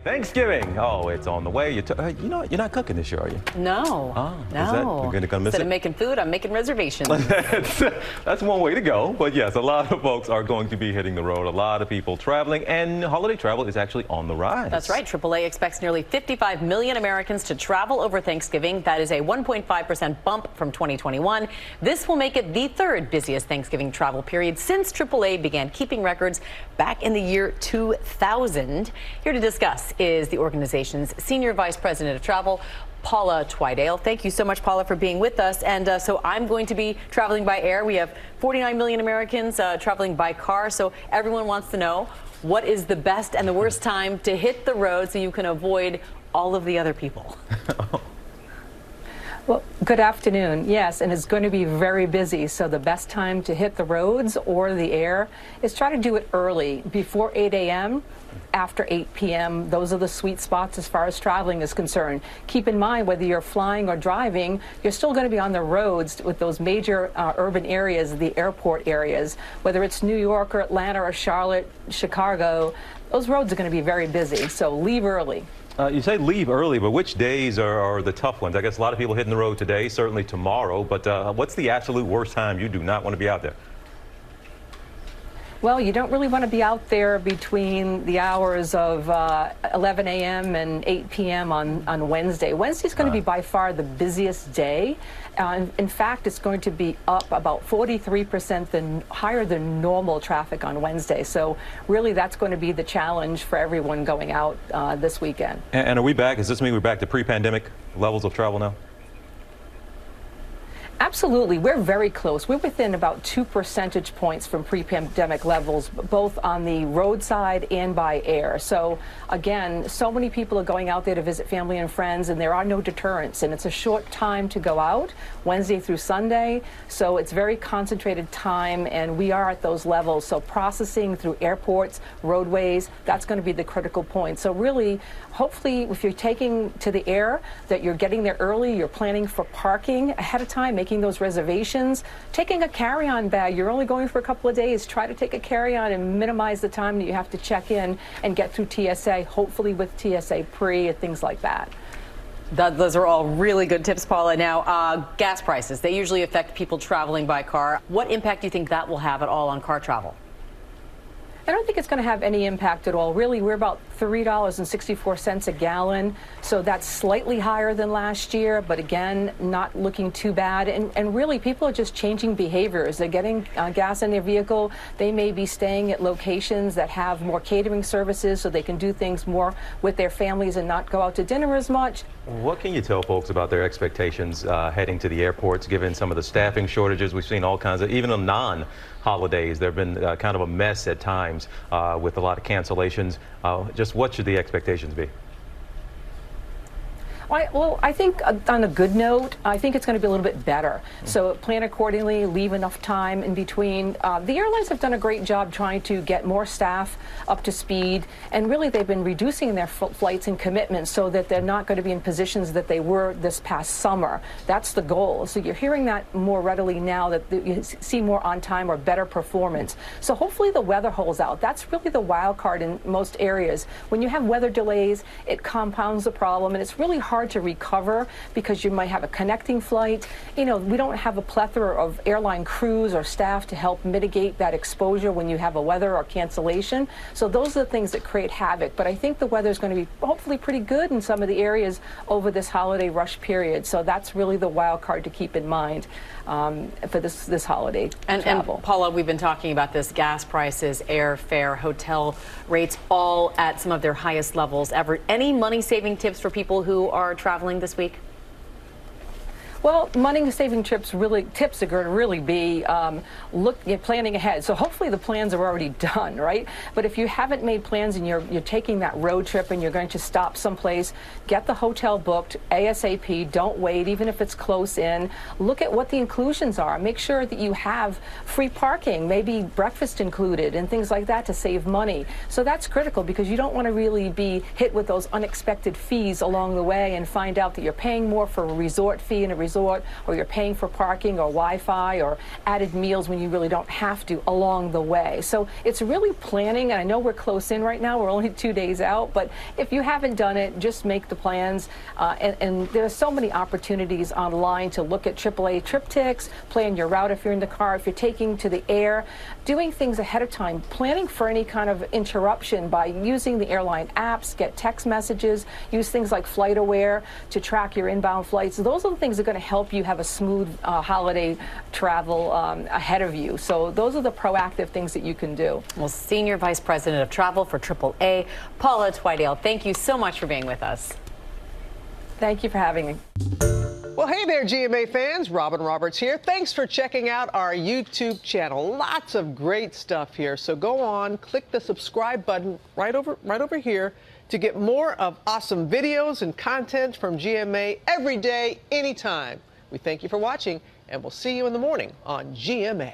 Thanksgiving. Oh, it's on the way. You know, you're not cooking this year, are you? No. Oh, no. You're going to miss Instead it? of making food, I'm making reservations. That's one way to go. But yes, a lot of folks are going to be hitting the road. A lot of people traveling, and holiday travel is actually on the rise. That's right. AAA expects nearly 55 million Americans to travel over Thanksgiving. That is a 1.5% bump from 2021. This will make it the third busiest Thanksgiving travel period since AAA began keeping records back in the year 2000. Here to discuss is the organization's Senior Vice President of Travel, Paula Twidale. Thank you so much, Paula, for being with us. And so I'm going to be traveling by air. We have 49 million Americans traveling by car. So everyone wants to know, what is the best and the worst time to hit the road so you can avoid all of the other people? Well, good afternoon. Yes, and it's going to be very busy. So the best time to hit the roads or the air is try to do it early, before 8 a.m., after 8 p.m. Those are the sweet spots as far as traveling is concerned. Keep in mind, whether you're flying or driving, you're still going to be on the roads with those major urban areas, the airport areas, whether it's New York or Atlanta or Charlotte, Chicago. Those roads are going to be very busy, so leave early. You say leave early, but which days are the tough ones? I guess a lot of people hitting the road today, certainly tomorrow, but what's the absolute worst time you do not want to be out there? Well, you don't really want to be out there between the hours of 11 a.m. and 8 p.m. on Wednesday. Wednesday's going to be by far the busiest day. In fact, it's going to be up about 43% higher than normal traffic on Wednesday. So really, that's going to be the challenge for everyone going out this weekend. And are we back? Does this mean we're back to pre-pandemic levels of travel now? Absolutely. We're very close. We're within about 2 percentage points from pre-pandemic levels, both on the roadside and by air. So again, so many people are going out there to visit family and friends, and there are no deterrents. And it's a short time to go out, Wednesday through Sunday. So it's very concentrated time, and we are at those levels. So processing through airports, roadways, that's going to be the critical point. So really, hopefully, if you're taking to the air, that you're getting there early, you're planning for parking ahead of time, making those reservations, taking a carry-on bag. You're only going for a couple of days. Try to take a carry-on and minimize the time that you have to check in and get through TSA, hopefully with TSA pre and things like that. Those are all really good tips, Paula. Now, gas prices, they usually affect people traveling by car. What impact do you think that will have at all on car travel? I don't think it's going to have any impact at all. Really, we're about $3.64 a gallon, so that's slightly higher than last year, but again, not looking too bad. And really, people are just changing behaviors. They're getting gas in their vehicle. They may be staying at locations that have more catering services so they can do things more with their families and not go out to dinner as much. What can you tell folks about their expectations heading to the airports, given some of the staffing shortages? We've seen all kinds of, even on non-holidays, there have been kind of a mess at times with a lot of cancellations. Just what should the expectations be? Well, I think on a good note, I think it's going to be a little bit better. So plan accordingly, leave enough time in between. The airlines have done a great job trying to get more staff up to speed, and really they've been reducing their flights and commitments so that they're not going to be in positions that they were this past summer. That's the goal. So you're hearing that more readily now, that you see more on time or better performance. So hopefully the weather holds out. That's really the wild card in most areas. When you have weather delays, it compounds the problem, and it's really hard to recover because you might have a connecting flight. You know, we don't have a plethora of airline crews or staff to help mitigate that exposure when you have a weather or cancellation. So those are the things that create havoc. But I think the weather is going to be hopefully pretty good in some of the areas over this holiday rush period. So that's really the wild card to keep in mind for this holiday travel. And Paula, we've been talking about this: gas prices, airfare, hotel rates, all at some of their highest levels ever. Any money-saving tips for people who are traveling this week? Well, money-saving tips are going to really be planning ahead. So hopefully the plans are already done, right? But if you haven't made plans and you're taking that road trip and you're going to stop someplace, get the hotel booked ASAP. Don't wait, even if it's close in. Look at what the inclusions are. Make sure that you have free parking, maybe breakfast included, and things like that to save money. So that's critical, because you don't want to really be hit with those unexpected fees along the way and find out that you're paying more for a resort fee and a resort sort, or you're paying for parking or Wi-Fi or added meals when you really don't have to along the way. So it's really planning, and I know we're close in right now. We're only 2 days out, but if you haven't done it, just make the plans. And there's so many opportunities online to look at AAA TripTix, plan your route if you're in the car, if you're taking to the air, doing things ahead of time, planning for any kind of interruption by using the airline apps, get text messages, use things like FlightAware to track your inbound flights. Those are the things that are going to help you have a smooth holiday travel ahead of you. So those are the proactive things that you can do. Well, Senior Vice President of Travel for AAA, Paula Twidale, thank you so much for being with us. Thank you for having me. Well, hey there, GMA fans. Robin Roberts here. Thanks for checking out our YouTube channel. Lots of great stuff here. So go on, click the subscribe button right over here to get more of awesome videos and content from GMA every day, anytime. We thank you for watching, and we'll see you in the morning on GMA.